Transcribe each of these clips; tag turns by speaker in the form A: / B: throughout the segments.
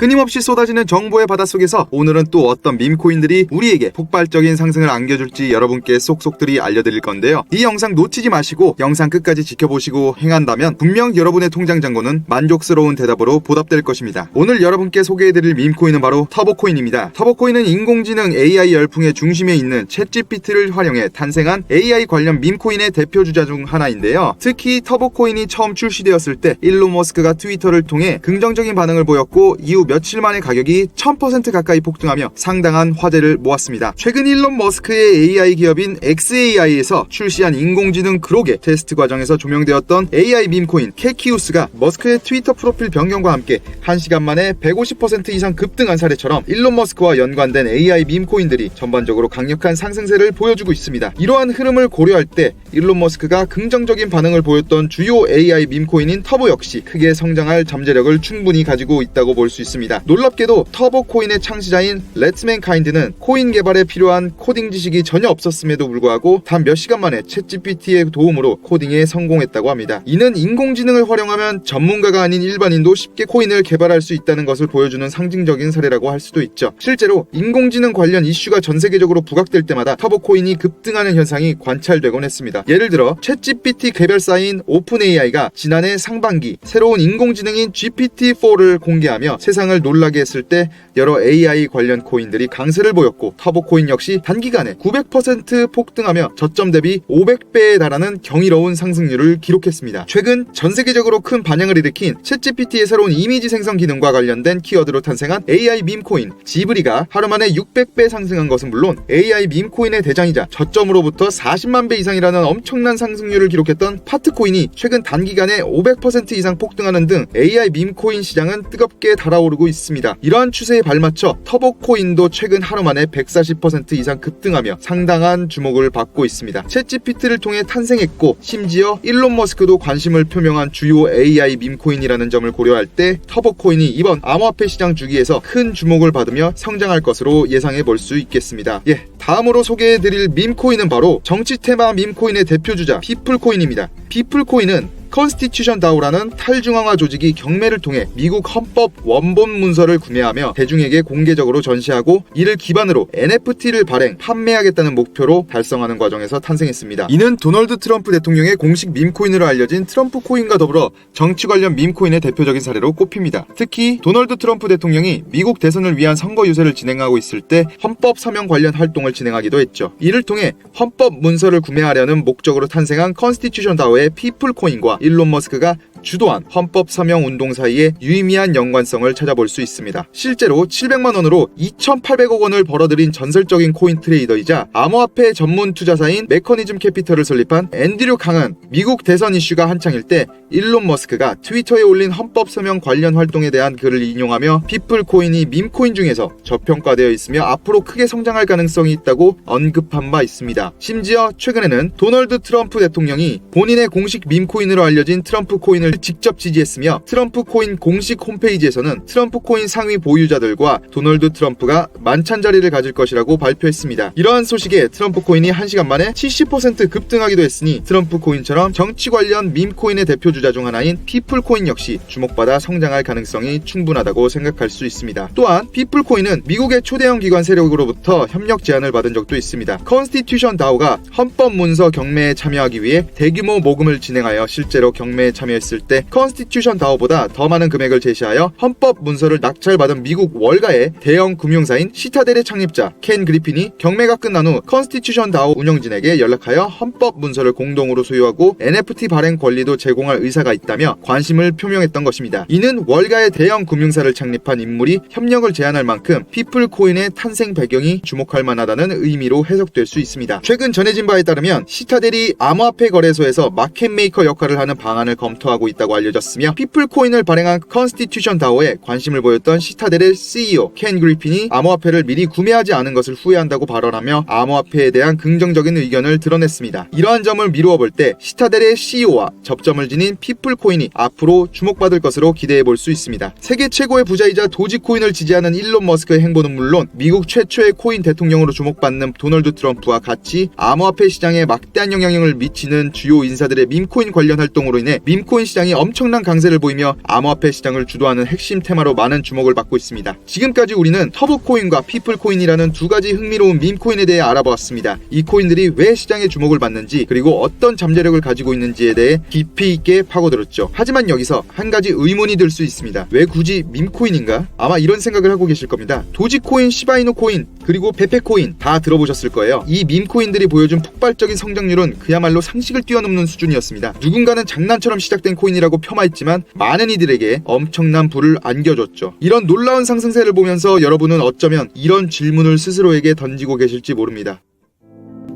A: 끊임없이 쏟아지는 정보의 바닷속에서 오늘은 또 어떤 밈코인들이 우리에게 폭발적인 상승을 안겨줄지 여러분께 쏙쏙들이 알려드릴 건데요. 이 영상 놓치지 마시고 영상 끝까지 지켜보시고 행한다면 분명 여러분의 통장 잔고는 만족스러운 대답으로 보답될 것입니다. 오늘 여러분께 소개해드릴 밈코인은 바로 터보코인입니다. 터보코인은 인공지능 AI 열풍의 중심에 있는 챗GPT를 활용해 탄생한 AI 관련 밈코인의 대표주자 중 하나인데요. 특히 터보코인이 처음 출시되었을 때 일론 머스크가 트위터를 통해 긍정적인 반응을 보였고 이후 며칠 만에 가격이 1000% 가까이 폭등하며 상당한 화제를 모았습니다. 최근 일론 머스크의 AI 기업인 xAI에서 출시한 인공지능 그록의 테스트 과정에서 조명되었던 AI 밈코인 캐키우스가 머스크의 트위터 프로필 변경과 함께 1시간 만에 150% 이상 급등한 사례처럼 일론 머스크와 연관된 AI 밈코인들이 전반적으로 강력한 상승세를 보여주고 있습니다. 이러한 흐름을 고려할 때 일론 머스크가 긍정적인 반응을 보였던 주요 AI 밈코인인 터보 역시 크게 성장할 잠재력을 충분히 가지고 있다고 볼 수 있습니다. 놀랍게도 터보코인의 창시자인 렛츠맨카인드는 코인 개발에 필요한 코딩 지식이 전혀 없었음에도 불구하고 단 몇 시간 만에 챗GPT의 도움으로 코딩에 성공했다고 합니다. 이는 인공지능을 활용하면 전문가가 아닌 일반인도 쉽게 코인을 개발할 수 있다는 것을 보여주는 상징적인 사례라고 할 수도 있죠. 실제로 인공지능 관련 이슈가 전 세계적으로 부각될 때마다 터보코인이 급등하는 현상이 관찰되곤 했습니다. 예를 들어 챗GPT 개발사인 오픈AI가 지난해 상반기 새로운 인공지능인 GPT-4를 공개하며 세상을 놀라게 했을 때 여러 AI 관련 코인들이 강세를 보였고 터보코인 역시 단기간에 900% 폭등하며 저점 대비 500배에 달하는 경이로운 상승률을 기록했습니다. 최근 전 세계적으로 큰 반향을 일으킨 챗GPT의 새로운 이미지 생성 기능과 관련된 키워드로 탄생한 AI 밈코인 지브리가 하루 만에 600배 상승한 것은 물론 AI 밈코인의 대장이자 저점으로부터 40만 배 이상이라는 엄청난 상승률을 기록했던 파트코인이 최근 단기간에 500% 이상 폭등하는 등 AI 밈코인 시장은 뜨겁게 달아오르고 있습니다. 이러한 추세에 발맞춰 터보코인도 최근 하루 만에 140% 이상 급등하며 상당한 주목을 받고 있습니다. 챗GPT를 통해 탄생했고 심지어 일론 머스크도 관심을 표명한 주요 AI 밈코인이라는 점을 고려할 때 터보코인이 이번 암호화폐 시장 주기에서 큰 주목을 받으며 성장할 것으로 예상해 볼 수 있겠습니다. 다음으로 소개해드릴 밈코인은 바로 정치 테마 밈코인의 대표주자 피플코인입니다. 피플코인은 컨스티튜션 다오라는 탈중앙화 조직이 경매를 통해 미국 헌법 원본 문서를 구매하며 대중에게 공개적으로 전시하고 이를 기반으로 NFT를 발행, 판매하겠다는 목표로 달성하는 과정에서 탄생했습니다. 이는 도널드 트럼프 대통령의 공식 밈코인으로 알려진 트럼프 코인과 더불어 정치 관련 밈코인의 대표적인 사례로 꼽힙니다. 특히 도널드 트럼프 대통령이 미국 대선을 위한 선거 유세를 진행하고 있을 때 헌법 서명 관련 활동을 진행하기도 했죠. 이를 통해 헌법 문서를 구매하려는 목적으로 탄생한 컨스티튜션 다오의 피플코인과 일론 머스크가 주도한 헌법 서명 운동 사이에 유의미한 연관성을 찾아볼 수 있습니다. 실제로 700만 원으로 2,800억 원을 벌어들인 전설적인 코인 트레이더이자 암호화폐 전문 투자사인 메커니즘 캐피털을 설립한 앤드류 강은 미국 대선 이슈가 한창일 때 일론 머스크가 트위터에 올린 헌법 서명 관련 활동에 대한 글을 인용하며 피플코인이 밈코인 중에서 저평가되어 있으며 앞으로 크게 성장할 가능성이 있다고 언급한 바 있습니다. 심지어 최근에는 도널드 트럼프 대통령이 본인의 공식 밈코인으로 알려진 트럼프 코인을 직접 지지했으며 트럼프 코인 공식 홈페이지에서는 트럼프 코인 상위 보유자들과 도널드 트럼프가 만찬 자리를 가질 것이라고 발표했습니다. 이러한 소식에 트럼프 코인이 1시간 만에 70% 급등하기도 했으니 트럼프 코인처럼 정치 관련 밈코인의 대표주자 중 하나인 피플코인 역시 주목받아 성장할 가능성이 충분하다고 생각할 수 있습니다. 또한 피플코인은 미국의 초대형 기관 세력으로부터 협력 제안을 받은 적도 있습니다. 컨스티튜션 다오가 헌법 문서 경매에 참여하기 위해 대규모 모금을 진행하여 실제로 경매에 참여했을 때 컨스티튜션 다오보다 더 많은 금액을 제시하여 헌법 문서를 낙찰받은 미국 월가의 대형 금융사인 시타델의 창립자 켄 그리핀이 경매가 끝난 후 컨스티튜션 다오 운영진에게 연락하여 헌법 문서를 공동으로 소유하고 NFT 발행 권리도 제공할 의사가 있다며 관심을 표명했던 것입니다. 이는 월가의 대형 금융사를 창립한 인물이 협력을 제안할 만큼 피플코인의 탄생 배경이 주목할 만하다는 의미로 해석될 수 있습니다. 최근 전해진 바에 따르면 시타델이 암호화폐 거래소에서 마켓메이커 역할을 하는 방안을 검토하고 있다고 알려졌으며 피플코인을 발행한 컨스티튜션 다오에 관심을 보였던 시타델의 CEO 켄 그리핀이 암호화폐를 미리 구매하지 않은 것을 후회한다고 발언하며 암호화폐에 대한 긍정적인 의견을 드러냈습니다. 이러한 점을 미루어 볼 때 시타델의 CEO와 접점을 지닌 피플코인이 앞으로 주목받을 것으로 기대해 볼 수 있습니다. 세계 최고의 부자이자 도지코인을 지지하는 일론 머스크의 행보는 물론 미국 최초의 코인 대통령으로 주목받는 도널드 트럼프와 같이 암호화폐 시장에 막대한 영향력을 미치는 주요 인사들의 밈코인 관련 활동 활동으로 인해 밈코인 시장이 엄청난 강세를 보이며 암호화폐 시장을 주도하는 핵심 테마로 많은 주목을 받고 있습니다. 지금까지 우리는 터보코인과 피플코인이라는 두 가지 흥미로운 밈코인에 대해 알아보았습니다. 이 코인들이 왜 시장의 주목을 받는지 그리고 어떤 잠재력을 가지고 있는지에 대해 깊이 있게 파고들었죠. 하지만 여기서 한 가지 의문이 들 수 있습니다. 왜 굳이 밈코인인가? 아마 이런 생각을 하고 계실 겁니다. 도지코인, 시바이누 코인, 그리고 페페코인 다 들어보셨을 거예요. 이 밈코인들이 보여준 폭발적인 성장률은 그야말로 상식을 뛰어넘는 수준이었습니다. 누군가는 장난처럼 시작된 코인이라고 폄하했지만 많은 이들에게 엄청난 부를 안겨줬죠. 이런 놀라운 상승세를 보면서 여러분은 어쩌면 이런 질문을 스스로에게 던지고 계실지 모릅니다.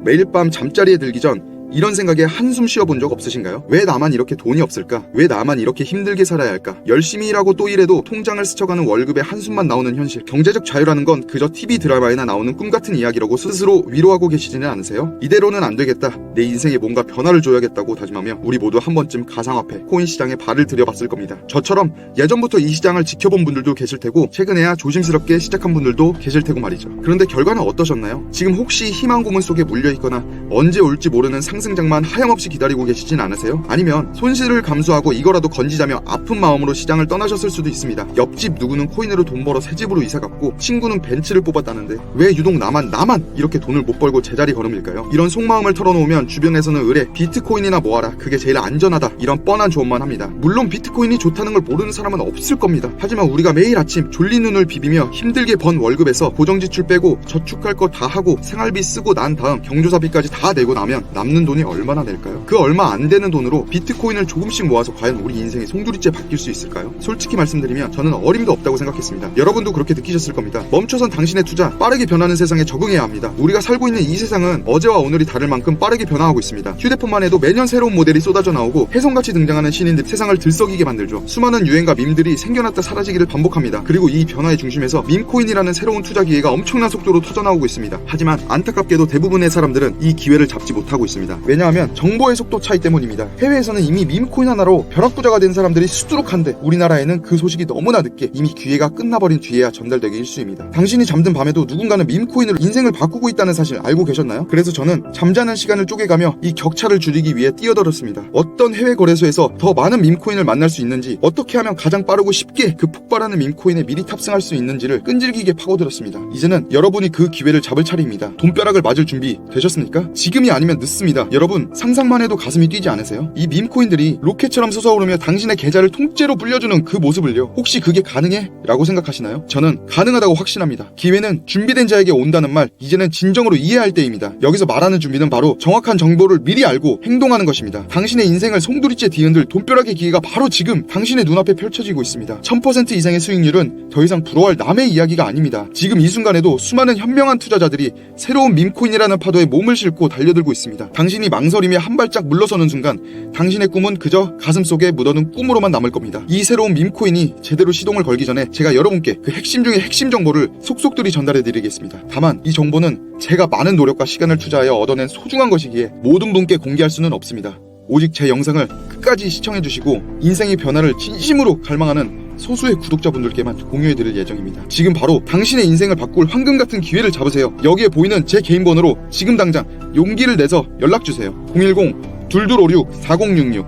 A: 매일 밤 잠자리에 들기 전 이런 생각에 한숨 쉬어본 적 없으신가요? 왜 나만 이렇게 돈이 없을까? 왜 나만 이렇게 힘들게 살아야 할까? 열심히 일하고 또 일해도 통장을 스쳐가는 월급에 한숨만 나오는 현실. 경제적 자유라는 건 그저 TV 드라마에나 나오는 꿈같은 이야기라고 스스로 위로하고 계시지는 않으세요? 이대로는 안 되겠다. 내 인생에 뭔가 변화를 줘야겠다고 다짐하며 우리 모두 한 번쯤 가상화폐, 코인 시장에 발을 들여봤을 겁니다. 저처럼 예전부터 이 시장을 지켜본 분들도 계실 테고 최근에야 조심스럽게 시작한 분들도 계실 테고 말이죠. 그런데 결과는 어떠셨나요? 지금 혹시 희망 고문 속에 물려있거나 언제 올지 모르는 상승장만 하염없이 기다리고 계시진 않으세요? 아니면 손실을 감수하고 이거라도 건지자며 아픈 마음으로 시장을 떠나셨을 수도 있습니다. 옆집 누구는 코인으로 돈 벌어 새 집으로 이사갔고 친구는 벤츠를 뽑았다는데 왜 유독 나만 이렇게 돈을 못 벌고 제자리 걸음일까요? 이런 속마음을 털어놓으면 주변에서는 의뢰 비트코인이나 모아라, 그게 제일 안전하다, 이런 뻔한 조언만 합니다. 물론 비트코인이 좋다는 걸 모르는 사람은 없을 겁니다. 하지만 우리가 매일 아침 졸린 눈을 비비며 힘들게 번 월급에서 고정지출 빼고 저축할 거 다 하고 생활비 쓰고 난 다음 경조사비까지 다 내고 나면 남는 돈이 얼마나 될까요? 그 얼마 안 되는 돈으로 비트코인을 조금씩 모아서 과연 우리 인생이 송두리째 바뀔 수 있을까요? 솔직히 말씀드리면 저는 어림도 없다고 생각했습니다. 여러분도 그렇게 느끼셨을 겁니다. 멈춰선 당신의 투자, 빠르게 변하는 세상에 적응해야 합니다. 우리가 살고 있는 이 세상은 어제와 오늘이 다를 만큼 빠르게 변화하고 있습니다. 휴대폰만 해도 매년 새로운 모델이 쏟아져 나오고 혜성같이 등장하는 신인들이 세상을 들썩이게 만들죠. 수많은 유행과 밈들이 생겨났다 사라지기를 반복합니다. 그리고 이 변화의 중심에서 밈코인이라는 새로운 투자 기회가 엄청난 속도로 터져나오고 있습니다. 하지만 안타깝게도 대부분의 사람들은 이 기회를 잡지 못하고 있습니다. 왜냐하면 정보의 속도 차이 때문입니다. 해외에서는 이미 밈코인 하나로 벼락부자가 된 사람들이 수두룩한데 우리나라에는 그 소식이 너무나 늦게 이미 기회가 끝나버린 뒤에야 전달되기 일쑤입니다. 당신이 잠든 밤에도 누군가는 밈코인으로 인생을 바꾸고 있다는 사실 알고 계셨나요? 그래서 저는 잠자는 시간을 쪼개가며 이 격차를 줄이기 위해 뛰어들었습니다. 어떤 해외 거래소에서 더 많은 밈코인을 만날 수 있는지, 어떻게 하면 가장 빠르고 쉽게 그 폭발하는 밈코인에 미리 탑승할 수 있는지를 끈질기게 파고들었습니다. 이제는 여러분이 그 기회를 잡을 차례입니다. 돈벼락을 맞을 준비 되셨습니까? 지금이 아니면 늦습니다. 여러분, 상상만 해도 가슴이 뛰지 않으세요? 이 밈코인들이 로켓처럼 솟아오르며 당신의 계좌를 통째로 불려주는 그 모습을요, 혹시 그게 가능해? 라고 생각하시나요? 저는 가능하다고 확신합니다. 기회는 준비된 자에게 온다는 말, 이제는 진정으로 이해할 때입니다. 여기서 말하는 준비는 바로 정확한 정보를 미리 알고 행동하는 것입니다. 당신의 인생을 송두리째 뒤흔들 돈벼락의 기회가 바로 지금 당신의 눈앞에 펼쳐지고 있습니다. 1000% 이상의 수익률은 더 이상 부러워할 남의 이야기가 아닙니다. 지금 이 순간에도 수많은 현명한 투자자들이 새로운 밈코인이라는 파도에 몸을 싣고 달려들고 있습니다. 당신이 망설이며 한 발짝 물러서는 순간 당신의 꿈은 그저 가슴속에 묻어둔 꿈으로만 남을 겁니다. 이 새로운 밈코인이 제대로 시동을 걸기 전에 제가 여러분께 그 핵심 중의 핵심 정보를 속속들이 전달해드리겠습니다. 다만 이 정보는 제가 많은 노력과 시간을 투자하여 얻어낸 소중한 것이기에 모든 분께 공개할 수는 없습니다. 오직 제 영상을 끝까지 시청해주시고 인생의 변화를 진심으로 갈망하는 소수의 구독자분들께만 공유해드릴 예정입니다. 지금 바로 당신의 인생을 바꿀 황금같은 기회를 잡으세요. 여기에 보이는 제 개인 번호로 지금 당장 용기를 내서 연락주세요. 010-2256-4066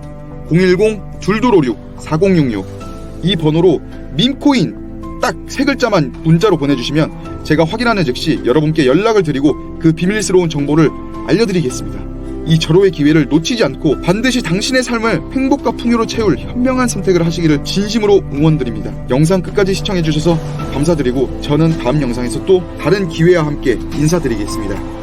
A: 010-2256-4066 이 번호로 밈코인 딱 3글자만 문자로 보내주시면 제가 확인하는 즉시 여러분께 연락을 드리고 그 비밀스러운 정보를 알려드리겠습니다. 이 절호의 기회를 놓치지 않고 반드시 당신의 삶을 행복과 풍요로 채울 현명한 선택을 하시기를 진심으로 응원드립니다. 영상 끝까지 시청해주셔서 감사드리고 저는 다음 영상에서 또 다른 기회와 함께 인사드리겠습니다.